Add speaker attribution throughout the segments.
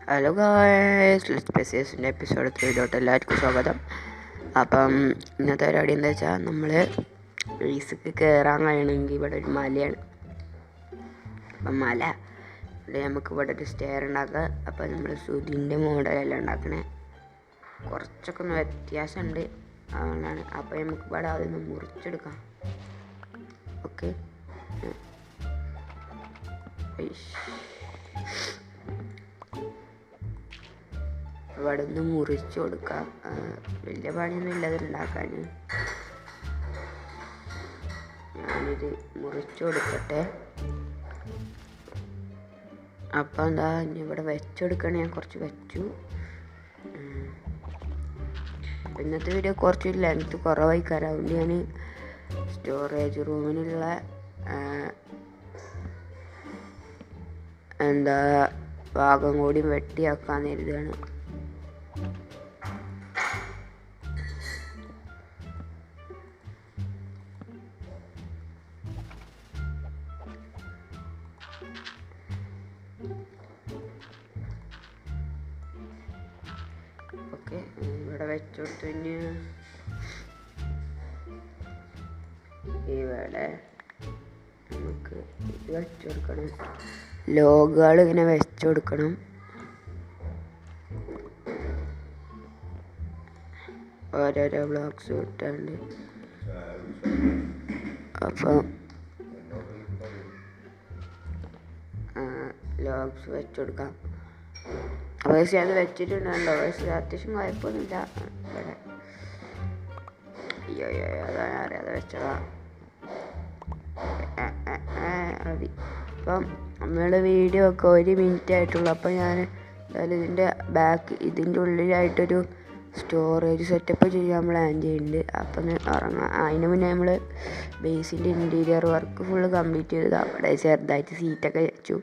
Speaker 1: Hello guys, let's സ്പെസിയസിൻ്റെ episode 3 എല്ലാവർക്കും സ്വാഗതം. അപ്പം ഇന്നത്തെ പരിപാടി എന്താ വെച്ചാൽ നമ്മൾ ബേസിക്ക് കയറാൻ കഴിയണമെങ്കിൽ ഇവിടെ ഒരു മലയാണ്. അപ്പം മല ഇവിടെ നമുക്ക് ഇവിടെ ഒരു സ്റ്റെയർ ഉണ്ടാക്കുക. അപ്പം നമ്മൾ സുതിൻ്റെ മോഡലെല്ലാം ഉണ്ടാക്കണേ, കുറച്ചൊക്കെ ഒന്ന് വ്യത്യാസമുണ്ട്, അതുകൊണ്ടാണ്. അപ്പം നമുക്ക് ഇവിടെ അതൊന്ന് മുറിച്ചെടുക്കാം. ഓക്കെ, ഇവിടെ നിന്ന് മുറിച്ച് കൊടുക്കാം. വലിയ പണിയൊന്നും ഇല്ലത് ഉണ്ടാക്കാൻ. ഞാനിത് മുറിച്ച് കൊടുക്കട്ടെ. അപ്പം എന്താ ഇനി ഇവിടെ വെച്ചെടുക്കണേ, ഞാൻ കുറച്ച് വെച്ചു. ഇന്നത്തെ വീഡിയോ കുറച്ച് ലെങ്ത്ത് കുറവായി അതുകൊണ്ട് ഞാൻ സ്റ്റോറേജ് റൂമിനുള്ള ഭാഗം കൂടി വെട്ടിയാക്കാൻ കരുതാണ്. ഓക്കെ, ഇവിടെ വെച്ചോടുത്തു. ഇവിടെ നമുക്ക് ഇത് വെച്ചു കൊടുക്കണം, ലോഗുകൾ ഇങ്ങനെ വെച്ചു കൊടുക്കണം. ഓരോരോ ബ്ലോക്സ് ഇട്ടുണ്ട്. അപ്പം ലോഗ്സ് വെച്ചു കൊടുക്കാം. പക്ഷേ അത് വെച്ചിട്ടുണ്ടല്ലോ, പക്ഷേ അത്യാവശ്യം കുഴപ്പമൊന്നുമില്ല. ഇവിടെ അയ്യോ അതാണ് അറിയാതെ വെച്ചതാ. മതി. അപ്പം നമ്മളുടെ വീഡിയോ ഒക്കെ 1 മിനിറ്റ് ആയിട്ടുള്ളൂ. അപ്പം ഞാൻ എന്തായാലും ഇതിൻ്റെ ഉള്ളിലായിട്ടൊരു സ്റ്റോറേജ് സെറ്റപ്പ് ചെയ്യാൻ പ്ലാൻ ചെയ്യുന്നുണ്ട്. അപ്പം ഇറങ്ങാം. അതിന് മുന്നേ നമ്മൾ ബേസിൻ്റെ ഇൻറ്റീരിയർ വർക്ക് ഫുള്ള് കംപ്ലീറ്റ് ചെയ്തത്. അവിടെ ചെറുതായിട്ട് സീറ്റൊക്കെ വെച്ചു,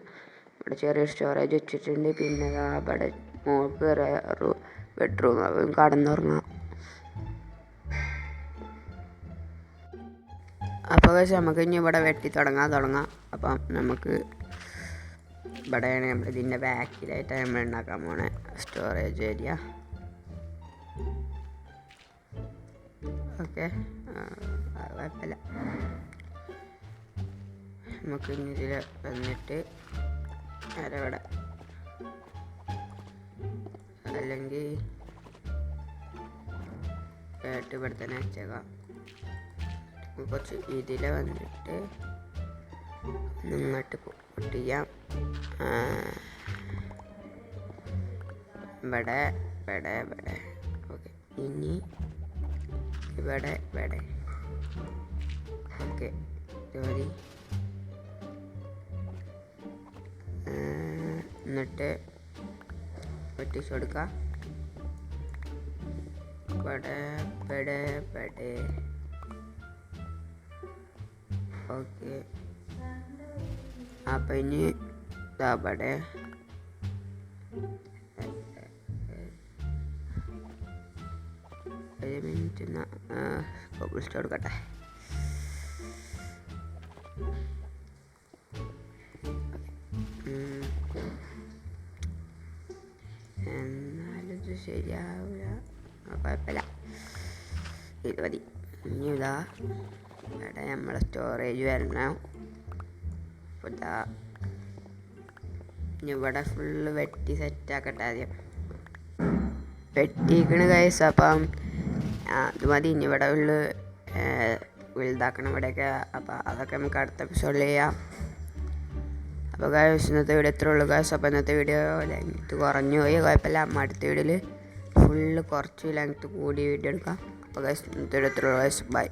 Speaker 1: ഇവിടെ ചെറിയ സ്റ്റോറേജ് വെച്ചിട്ടുണ്ട്. പിന്നെ അവിടെ മോൾക്ക് ബെഡ്റൂം, അപ്പം കടന്നുറങ്ങാം. അപ്പോൾ നമുക്ക് ഇനി ഇവിടെ വെട്ടി തുടങ്ങാം. അപ്പം നമുക്ക് ഇവിടെയാണ് നമ്മൾ ഇതിൻ്റെ ബാക്കിലായിട്ട് നമ്മൾ ഉണ്ടാക്കാൻ പോണേ സ്റ്റോറേജ് ഏരിയ. ഓക്കെ, കുഴപ്പമില്ല. നമുക്ക് ഇനി ഇതിൽ വന്നിട്ട് ഇവിടെ അല്ലെങ്കിൽ ഇവിടെ തന്നെ വെച്ചേക്കാം. കുറച്ച് ഇതിൽ വന്നിട്ട് ഇങ്ങോട്ട് പൊട്ടിക്കാം. ഇവിടെ ഓക്കെ, ഇനി ഇവിടെ ഓക്കെ മതി. എന്നിട്ട് പൊട്ടിച്ച് കൊടുക്കാം. ഇവിടെ ഓക്കെ. അപ്പം ഇനി ഇവിടെ ഒരു മിനിറ്റ് വിളിച്ചു കൊടുക്കട്ടെ. എന്നാലിത് ശരിയാവില്ല, കുഴപ്പമില്ല, ഇത് മതി. ഇനി ഇവിടെ നമ്മളെ സ്റ്റോറേജ് വരണം. ഇനി ഇവിടെ ഫുള്ള് വെട്ടി സെറ്റാക്കട്ടെ. ആദ്യം വെട്ടിക്കണ് ഗൈസ്. അപ്പം അത് മതി. ഇനി ഇവിടെ വലുതാക്കണം ഇവിടെയൊക്കെ. അപ്പം അതൊക്കെ നമുക്ക് അടുത്ത എപ്പിസോഡിൽ ചെയ്യാം. അപ്പോൾ ഗൈസ് ഇന്നത്തെ വീഡിയോ എത്ര ഉള്ളൂ ഗൈസ്. അപ്പോൾ ഇന്നത്തെ വീഡിയോ ലെങ്ത്ത് കുറഞ്ഞു പോയി, കുഴപ്പമില്ല. അടുത്ത വീഡിയോയിൽ ഫുള്ള് കുറച്ച് ലെങ്ത്ത് കൂടി വീഡിയോ എടുക്കാം. അപ്പോൾ ഗൈസ് ഇന്നത്തെ വീഡിയോ എത്ര ഉള്ളൂ ഗൈസ്. ബൈ.